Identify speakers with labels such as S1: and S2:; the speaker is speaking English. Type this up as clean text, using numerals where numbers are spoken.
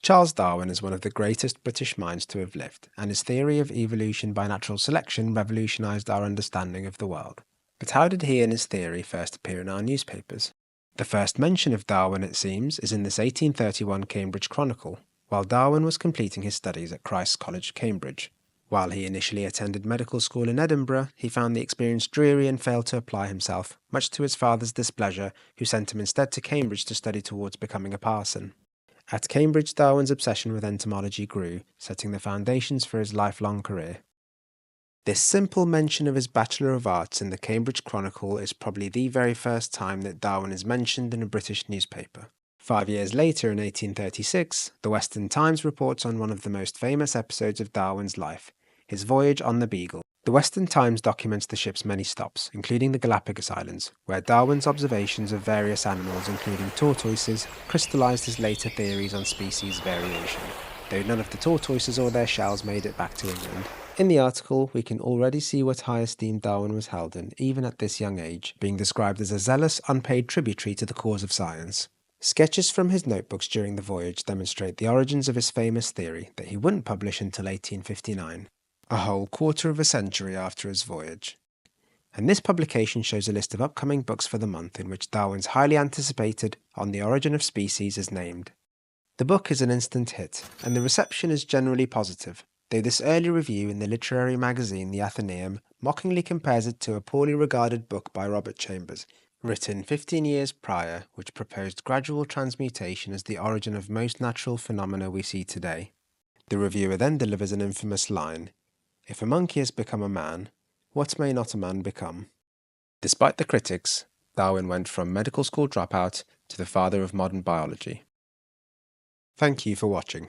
S1: Charles Darwin is one of the greatest British minds to have lived, and his theory of evolution by natural selection revolutionised our understanding of the world. But how did he and his theory first appear in our newspapers? The first mention of Darwin, it seems, is in this 1831 Cambridge Chronicle, while Darwin was completing his studies at Christ's College, Cambridge. While he initially attended medical school in Edinburgh, he found the experience dreary and failed to apply himself, much to his father's displeasure, who sent him instead to Cambridge to study towards becoming a parson. At Cambridge, Darwin's obsession with entomology grew, setting the foundations for his lifelong career. This simple mention of his Bachelor of Arts in the Cambridge Chronicle is probably the very first time that Darwin is mentioned in a British newspaper. 5 years later, in 1836, the Western Times reports on one of the most famous episodes of Darwin's life, his voyage on the Beagle. The Western Times documents the ship's many stops, including the Galapagos Islands, where Darwin's observations of various animals, including tortoises, crystallized his later theories on species variation, though none of the tortoises or their shells made it back to England. In the article, we can already see what high esteem Darwin was held in, even at this young age, being described as a zealous, unpaid tributary to the cause of science. Sketches from his notebooks during the voyage demonstrate the origins of his famous theory that he wouldn't publish until 1859. A whole quarter of a century after his voyage. And this publication shows a list of upcoming books for the month in which Darwin's highly anticipated On the Origin of Species is named. The book is an instant hit, and the reception is generally positive, though this early review in the literary magazine The Athenaeum mockingly compares it to a poorly regarded book by Robert Chambers, written 15 years prior, which proposed gradual transmutation as the origin of most natural phenomena we see today. The reviewer then delivers an infamous line: "If a monkey has become a man, what may not a man become?" Despite the critics, Darwin went from medical school dropout to the father of modern biology. Thank you for watching.